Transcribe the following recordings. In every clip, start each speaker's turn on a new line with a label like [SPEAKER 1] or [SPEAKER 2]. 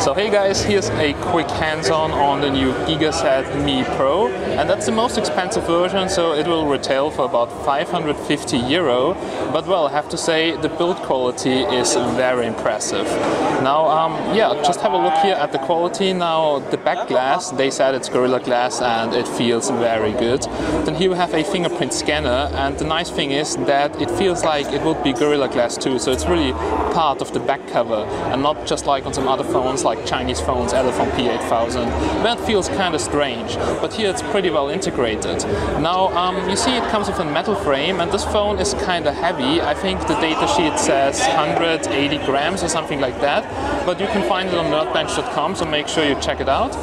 [SPEAKER 1] So hey guys, here's a quick hands-on on the new Gigaset ME Pro, and that's the most expensive version, so it will retail for about €550. But well, I have to say the build quality is very impressive. Now, just have a look here at the quality. Now, the back glass, they said it's Gorilla Glass and it feels very good. Then here we have a fingerprint scanner, and the nice thing is that it feels like it would be Gorilla Glass too, so it's really part of the back cover and not just like on some other phones like Chinese phones, Elephone P8000. That feels kind of strange, but here it's pretty well integrated. Now you see it comes with a metal frame, and this phone is kind of heavy. I think the data sheet says 180 grams or something like that, but you can find it on nerdbench.com, so make sure you check it out.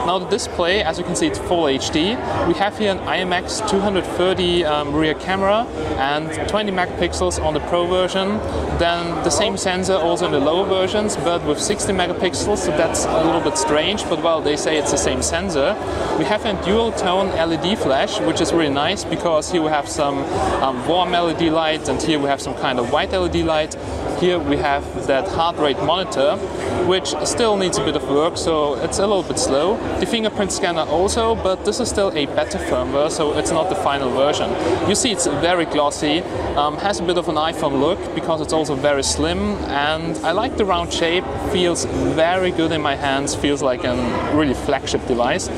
[SPEAKER 1] Now the display, as you can see, it's full HD. We have here an IMX 230 rear camera and 20 megapixels on the Pro version. Then the same sensor also in the lower versions, but with 60 megapixels, so that's a little bit strange, but well, they say it's the same sensor. We have a dual tone LED flash, which is really nice because here we have some warm LED light, and here we have some kind of white LED light. Here we have that heart rate monitor, which still needs a bit of work, so it's a little bit slow. The fingerprint scanner also, but this is still a beta firmware, so it's not the final version. You see it's very glossy, has a bit of an iPhone look because it's also very slim, and I like the round shape, feels very good in my hands, feels like a really flagship device.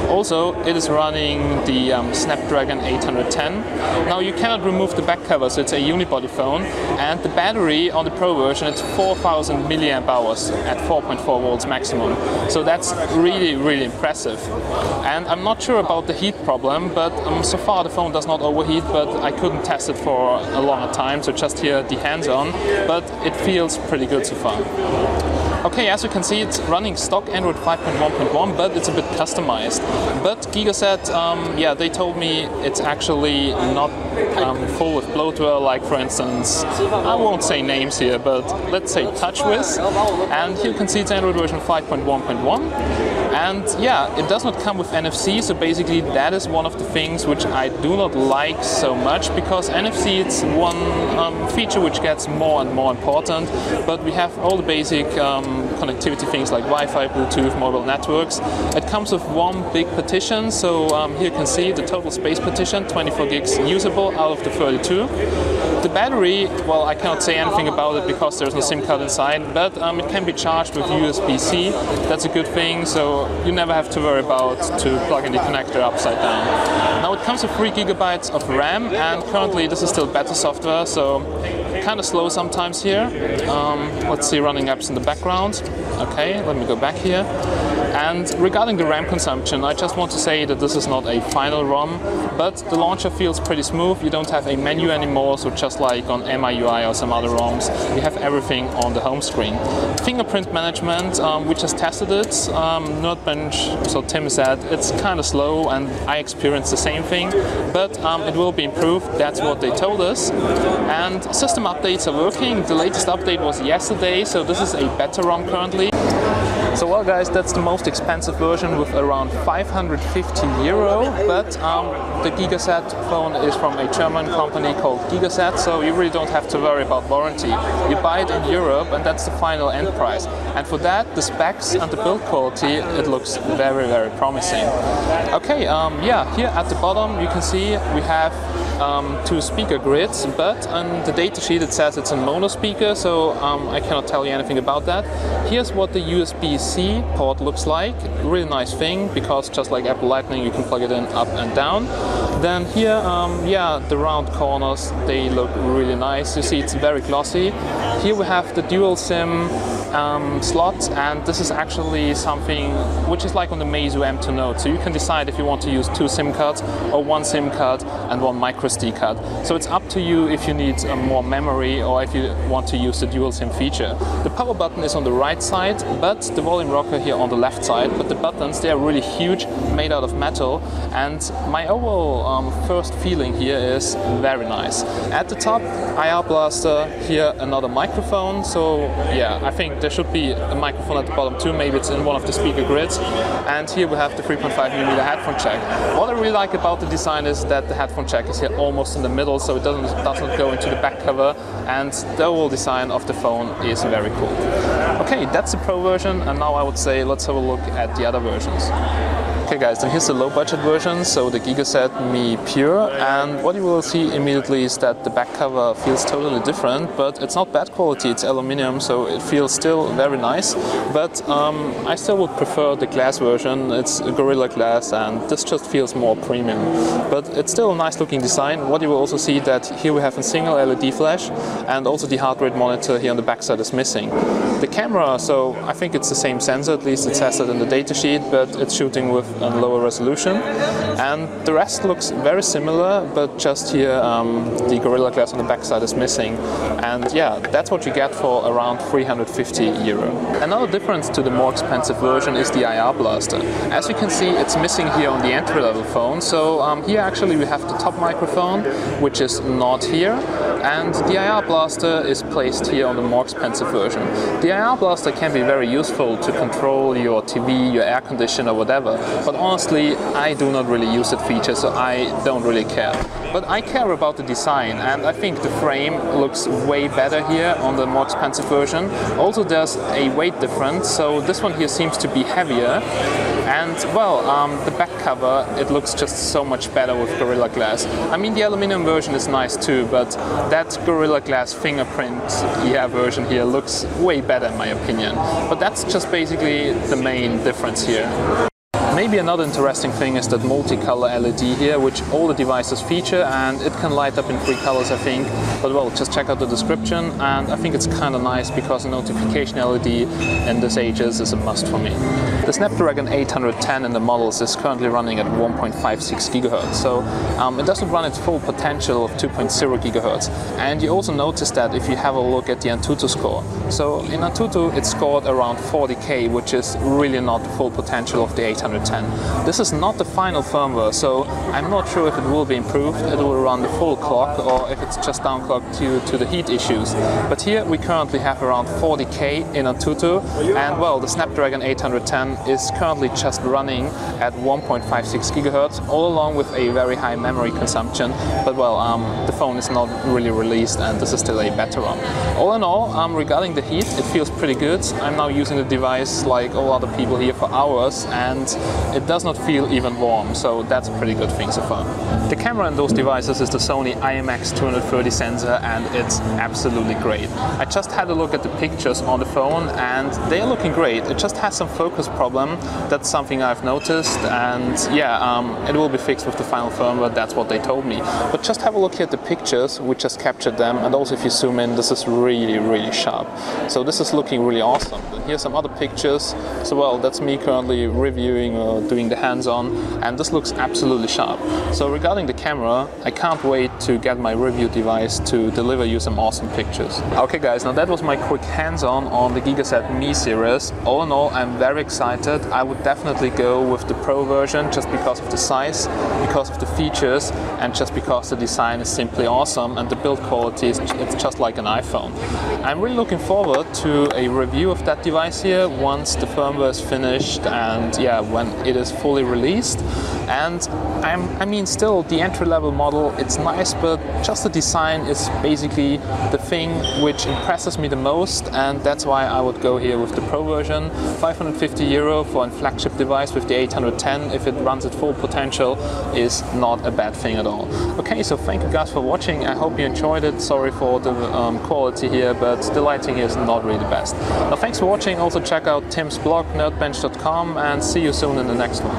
[SPEAKER 1] Also, it is running the Snapdragon 810. Now you cannot remove the back cover, so it's a unibody phone, and the battery on the Pro version, it's 4000 milliamp hours at 4.4 volts maximum. So that's really, really impressive. And I'm not sure about the heat problem, but so far the phone does not overheat, but I couldn't test it for a longer time, so just here the hands-on, but it feels pretty good so far. Okay, as you can see, it's running stock Android 5.1.1, but it's a bit customized. But Gigaset, they told me it's actually not full with bloatware, like for instance, I won't say names here, but let's say TouchWiz. And here you can see it's Android version 5.1.1. And yeah, it does not come with NFC, so basically that is one of the things which I do not like so much, because NFC, it's one feature which gets more and more important, but we have all the basic connectivity things like Wi-Fi, Bluetooth, mobile networks. It comes with one big partition, so here you can see the total space partition, 24 gigs usable out of the 32. The battery, well, I cannot say anything about it because there's no SIM card inside, but it can be charged with USB-C. That's a good thing, so you never have to worry about to plug in the connector upside down. Now it comes with 3 gigabytes of RAM, and currently this is still beta software, so kind of slow sometimes here. Let's see running apps in the background. Okay, let me go back here. And regarding the RAM consumption, I just want to say that this is not a final ROM, but the launcher feels pretty smooth. You don't have a menu anymore, so just like on MIUI or some other ROMs, you have everything on the home screen. Fingerprint management, we just tested it. Nerdbench, so Tim said it's kind of slow, and I experienced the same thing, but it will be improved. That's what they told us. And system updates are working. The latest update was yesterday, so this is a beta ROM currently. So well guys, that's the most expensive version with around €550, but the Gigaset phone is from a German company called Gigaset, so you really don't have to worry about warranty. You buy it in Europe, and that's the final end price. And for that, the specs and the build quality, it looks very, very promising. Okay, here at the bottom you can see we have 2 speaker grids, but on the datasheet it says it's a mono speaker, so I cannot tell you anything about that. Here's what the USB-C port looks like. Really nice thing, because just like Apple Lightning, you can plug it in up and down. Then here, the round corners, they look really nice. You see it's very glossy. Here we have the dual SIM slot, and this is actually something which is like on the Meizu M2 Note, so you can decide if you want to use 2 SIM cards or 1 SIM card and 1 microSD card. So it's up to you if you need more memory or if you want to use the dual SIM feature. The power button is on the right side, but the volume rocker here on the left side. But the buttons, they are really huge, made out of metal, and my overall first feeling here is very nice. At the top, IR blaster, here another microphone, so yeah, I think there should be a microphone at the bottom too, maybe it's in one of the speaker grids. And here we have the 3.5mm headphone jack. What I really like about the design is that the headphone jack is here almost in the middle, so it doesn't go into the back cover, and the overall design of the phone is very cool. Okay, that's the Pro version, and now I would say let's have a look at the other versions. Okay guys, then here's the low budget version, so the Gigaset ME Pure, and what you will see immediately is that the back cover feels totally different, but it's not bad quality, it's aluminium, so it feels still very nice, but I still would prefer the glass version. It's a Gorilla Glass and this just feels more premium, but it's still a nice looking design. What you will also see that here we have a single LED flash, and also the heart rate monitor here on the back side is missing. The camera, so I think it's the same sensor, at least it says that in the datasheet, but it's shooting with a lower resolution, and the rest looks very similar, but just here the Gorilla Glass on the back side is missing, and yeah, that's what you get for around 350 euro. Another difference to the more expensive version is the IR blaster. As you can see, it's missing here on the entry-level phone, so here actually we have the top microphone, which is not here, and the IR blaster is placed here on the more expensive version. The IR blaster can be very useful to control your TV, your air conditioner, whatever, but honestly I do not really use that feature, so I don't really care. But I care about the design, and I think the frame looks way better here on the more expensive version. Also there's a weight difference, so this one here seems to be heavier, and well, the back cover, it looks just so much better with Gorilla Glass. I mean, the aluminum version is nice too, but that Gorilla Glass fingerprint version here looks way better in my opinion. But that's just basically the main difference here. Maybe another interesting thing is that multicolor LED here, which all the devices feature, and it can light up in 3 colors I think, but well, just check out the description, and I think it's kind of nice because a notification LED in this ages is a must for me. The Snapdragon 810 in the models is currently running at 1.56 GHz, so it doesn't run its full potential of 2.0 GHz, and you also notice that if you have a look at the Antutu score. So in Antutu it scored around 40K, which is really not the full potential of the 810. This is not the final firmware, so I'm not sure if it will be improved, it will run the full clock, or if it's just downclocked due to the heat issues. But here we currently have around 40K in Antutu, and well, the Snapdragon 810 is currently just running at 1.56 GHz, all along with a very high memory consumption, but well, the phone is not really released and this is still a beta ROM. All in all, regarding the heat, it feels pretty good. I'm now using the device like all other people here for hours, and it does not feel even warm, so that's a pretty good thing so far. The camera in those devices is the Sony IMX230 sensor, and it's absolutely great. I just had a look at the pictures on the phone and they are looking great. It just has some focus problem, that's something I've noticed, and yeah, it will be fixed with the final firmware, that's what they told me. But just have a look here at the pictures, we just captured them, and also if you zoom in, this is really sharp. So this is looking really awesome. And here's some other pictures, so well, that's me currently reviewing or doing the hands-on, and this looks absolutely sharp. So regarding the camera, I can't wait to get my review device to deliver you some awesome pictures. Okay guys, now that was my quick hands-on the Gigaset ME series. All in all, I'm very excited. I would definitely go with the Pro version just because of the size, because of the features, and just because the design is simply awesome and the build quality is it's just like an iPhone. I'm really looking forward to a review of that device here once the firmware is finished and yeah, when it is fully released. And I mean, still the entry-level model, it's nice, but just the design is basically the thing which impresses me the most, and that's why I would go here with the Pro version. 550 euro for a flagship device with the 810, if it runs at full potential, is not a bad thing at all. Okay, so thank you guys for watching. I hope you enjoyed it. Sorry for the quality here, but the lighting here is not really the best. Now thanks for watching. Also check out Tim's blog, nerdbench.com, and see you soon in the next one.